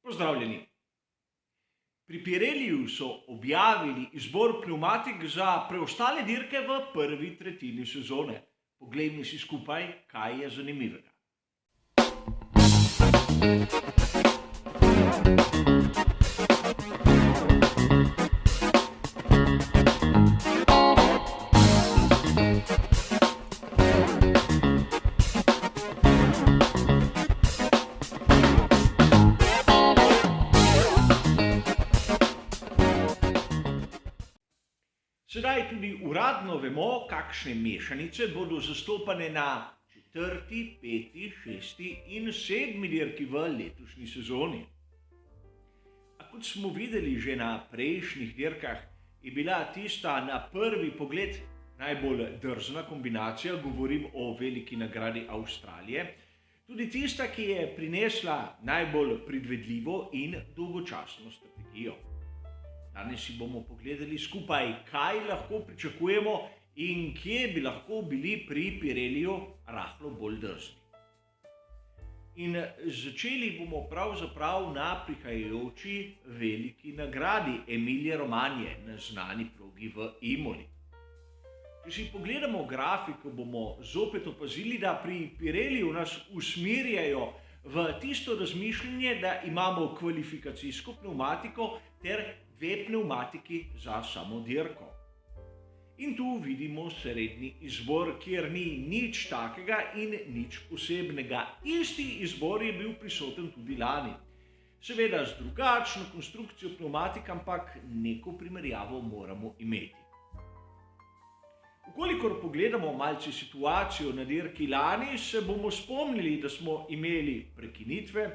Pozdravljeni. Pri Pireliju so objavili izbor pnevmatik za preostale dirke v prvi tretjini sezone. Poglejmo si skupaj, kaj je zanimivega. Sedaj tudi uradno vemo, kakšne mešanice bodo zastopane na četrti, peti, šesti in sedmi dirki v letošnji sezoni. A kot smo videli že na prejšnjih dirkah, je bila tista na prvi pogled najbolj drzna kombinacija, govorim o veliki nagradi Avstralije, tudi tista, ki je prinesla najbolj predvidljivo in dolgočasno strategijo. Danes si bomo pogledali skupaj, kaj lahko pričakujemo in kje bi lahko bili pri Pireliju rahlo bolj drzni. In začeli bomo pravzaprav na prihajajoči veliki nagradi Emilie Romagne na znani progi v Imoli. Če si pogledamo grafiko, bomo zopet opazili, da pri Pireliju nas usmerjajo v tisto razmišljanje, da imamo kvalifikacijsko pnevmatiko ter dve pnevmatiki za samo dirko. In tu vidimo srednji izbor, kjer ni nič takega in nič posebnega. Isti izbor je bil prisoten tudi lani. Seveda z drugačno konstrukcijo pnevmatik, ampak neko primerjavo moramo imeti. Ukolikor pogledamo malce situacijo na dirki lani, se bomo spomnili, da smo imeli prekinitve,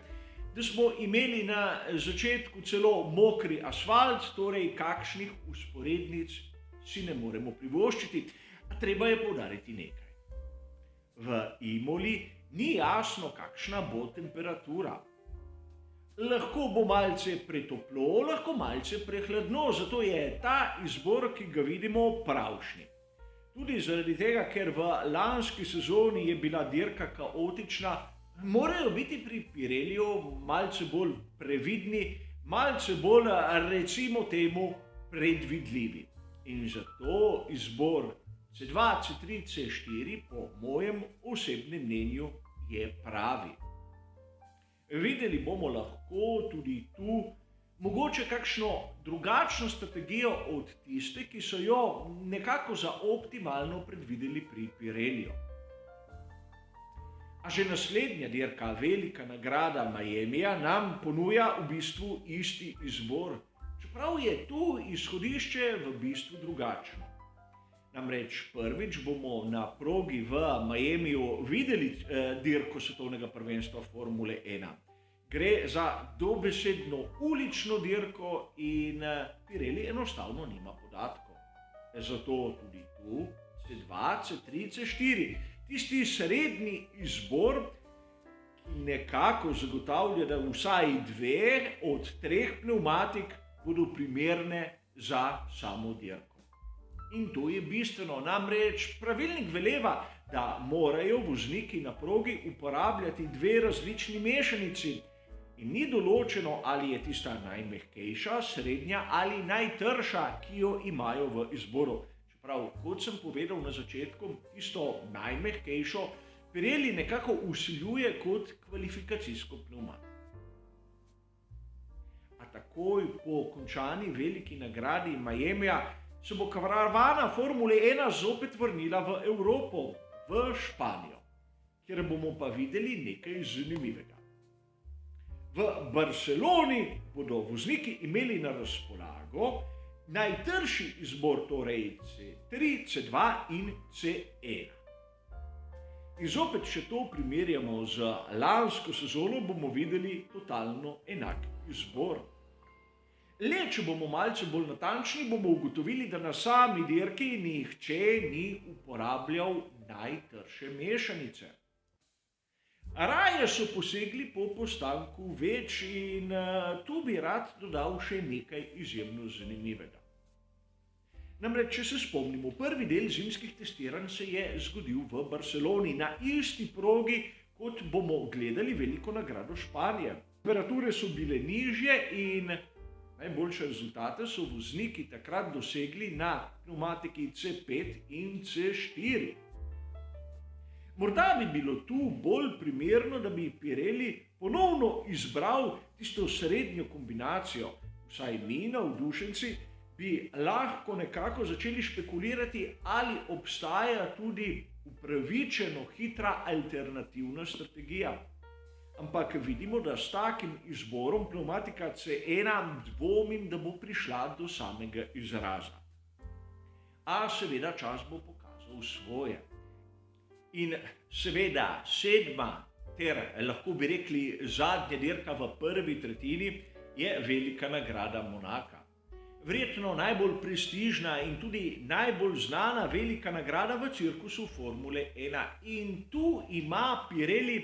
da smo imeli na začetku celo mokri asfalt, torej kakšnih usporednic si ne moremo privoščiti, a treba je poudariti nekaj. V Imoli ni jasno, kakšna bo temperatura. Lahko bo malce pretoplo, lahko malce prehladno, zato je ta izbor, ki ga vidimo, pravšnji. Tudi zaradi tega, ker v lanski sezoni je bila dirka kaotična, morajo biti pri Pireliju malce bolj previdni, malce bolj, recimo temu, predvidljivi. In zato izbor C2, C3, C4 po mojem osebnem mnenju je pravi. Videli bomo lahko tudi tu mogoče kakšno drugačno strategijo od tiste, ki so jo nekako za optimalno predvideli pri Pireliju. A že naslednja dirka, velika nagrada Miamija, nam ponuja v bistvu isti izbor, čeprav je tu izhodišče v bistvu drugačno. Namreč prvič bomo na progi v Miamiju videli dirko svetovnega prvenstva Formule 1. Gre za dobesedno ulično dirko in Pirelli enostavno nima podatkov. Zato tudi tu C2, C3, C4. Tisti srednji izbor, ki nekako zagotavlja, da vsaj dve od treh pnevmatik bodo primerne za samo dirko. In to je bistveno, namreč pravilnik veleva, da morajo vozniki na progi uporabljati dve različni mešanici. In ni določeno, ali je tista najmehkejša, srednja ali najtrša, ki jo imajo v izboru. Čeprav, kot sem povedal na začetku, tisto najmehkejšo Pirelli nekako vsiljuje kot kvalifikacijsko pnevmatiko. A takoj po končani veliki nagradi Miamija se bo karavana Formule 1 zopet vrnila v Evropo, v Španijo, kjer bomo pa videli nekaj zanimivega. V Barceloni bodo vozniki imeli na razpolago najtrši izbor, torej C3, C2 in C1. In zopet, če to primerjamo z lansko sezono, bomo videli totalno enak izbor. Le, če bomo malce bolj natančni, bomo ugotovili, da na sami dirki nihče ni uporabljal najtrše mešanice. Raje so posegli po postanku več in tu bi rad dodal še nekaj izjemno zanimivega. Namreč, če se spomnimo, prvi del zimskih testiranj se je zgodil v Barceloni, na isti progi, kot bomo gledali veliko nagrado Španije. Temperature so bile nižje in najboljše rezultate so vozniki takrat dosegli na pnevmatiki C5 in C4. Morda bi bilo tu bolj primerno, da bi Pirelli ponovno izbral tisto srednjo kombinacijo. Vsaj mi, navdušenci, bi lahko nekako začeli špekulirati, ali obstaja tudi upravičeno hitra alternativna strategija. Ampak vidimo, da s takim izborom pnevmatika C1 dvomim, da bo prišla do samega izraza. A seveda čas bo pokazal svoje. In seveda 7. ter lahko bi rekli zadnja dirka v prvi tretjini je velika nagrada Monaka. Verjetno najbolj prestižna in tudi najbolj znana velika nagrada v cirkusu Formule 1. In tu ima Pirelli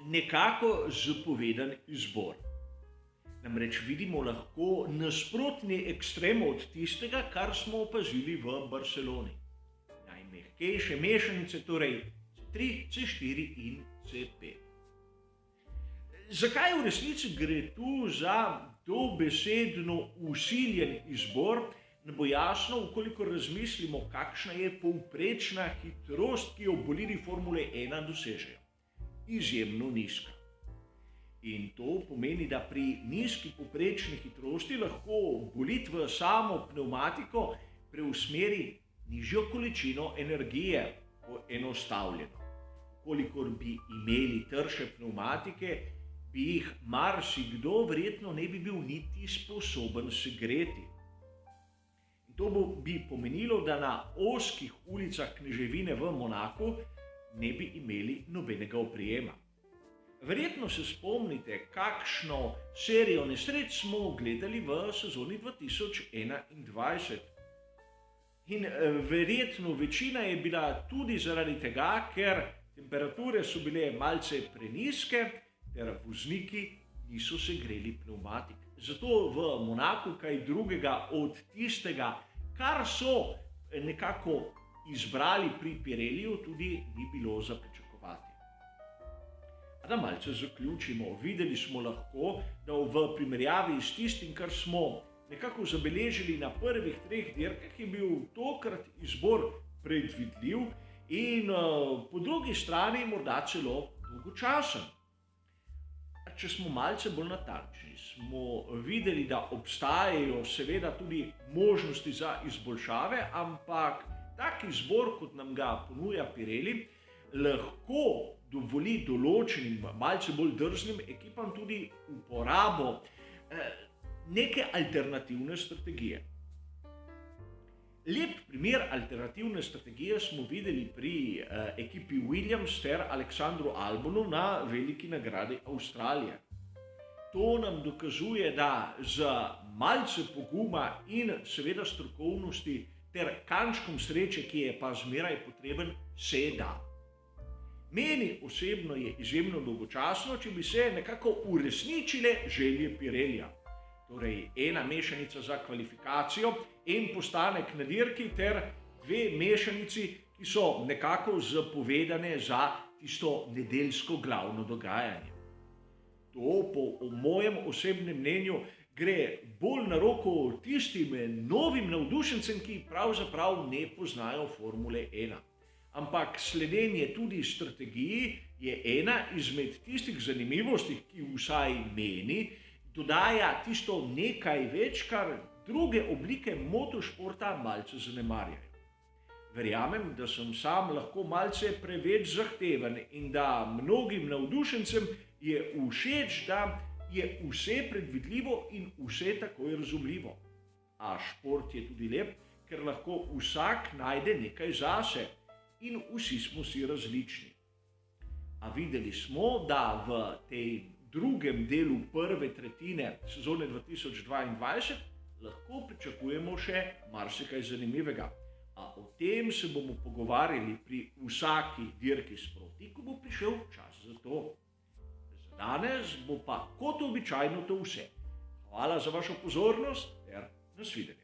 nekako zapovedan izbor. Namreč vidimo lahko nasprotni ekstrem od tistega, kar smo opazili v Barceloni. Najmehkejše mešanice, torej C3, C4 in C5. Zakaj v resnici gre tu za dobesedno usiljen izbor, ne bo jasno, ukoliko razmislimo, kakšna je povprečna hitrost, ki jo bolidi Formule 1 dosežejo. Izjemno nizka. In to pomeni, da pri nizki povprečni hitrosti lahko bolid v samo pnevmatiko preusmeri nižjo količino energije, poenostavljeno. Kolikor bi imeli trše pnevmatike, bi jih marsikdo verjetno ne bi bil niti sposoben segreti. In to bi pomenilo, da na ozkih ulicah kneževine v Monaku ne bi imeli nobenega oprijema. Verjetno se spomnite, kakšno serijo nesreč smo gledali v sezoni 2021. In verjetno večina je bila tudi zaradi tega, ker temperature so bile malce prenizke, ter vozniki niso segreli pnevmatik. Zato v Monaku kaj drugega od tistega, kar so nekako izbrali pri Pirelliju, tudi ni bilo za pričakovati. A da malce zaključimo, videli smo lahko, da v primerjavi s tistim, kar smo nekako zabeležili na prvih 3 dirkah, je bil tokrat izbor predvidljiv in po drugi strani morda celo dolgočasen. Če smo malce bolj natančni, smo videli, da obstajajo seveda tudi možnosti za izboljšave, ampak tak izbor, kot nam ga ponuja Pirelli, lahko dovoli določenim malce bolj drznim ekipam tudi uporabo neke alternativne strategije. Lep primer alternativne strategije smo videli pri ekipi Williams ter Aleksandru Albonu na veliki nagradi Avstralije. To nam dokazuje, da z malce poguma in seveda strokovnosti ter kančkom sreče, ki je pa zmeraj potreben, se da. Meni osebno je izjemno dolgočasno, če bi se nekako uresničile želje Pirellija. Torej, ena mešanica za kvalifikacijo, en postanek na dirki ter 2 mešanici, ki so nekako zapovedane za tisto nedeljsko glavno dogajanje. To po mojem osebnem mnenju gre bolj na roko tistim novim navdušencem, ki pravzaprav ne poznajo Formule 1. Ampak sledenje tudi strategiji je ena izmed tistih zanimivosti, ki vsaj meni dodaja tisto nekaj več, kar druge oblike motošporta malce zanemarjajo. Verjamem, da sem sam lahko malce preveč zahteven in da mnogim navdušencem je všeč, da je vse predvidljivo in vse takoj razumljivo. A šport je tudi lep, ker lahko vsak najde nekaj zase in vsi smo si različni. A videli smo, da v tej drugem delu prve tretjine sezone 2022 lahko pričakujemo še marsikaj zanimivega. A o tem se bomo pogovarjali pri vsaki dirki sproti, ko bo prišel čas za to. Za danes bo pa kot običajno to vse. Hvala za vašo pozornost ter nasvidenje.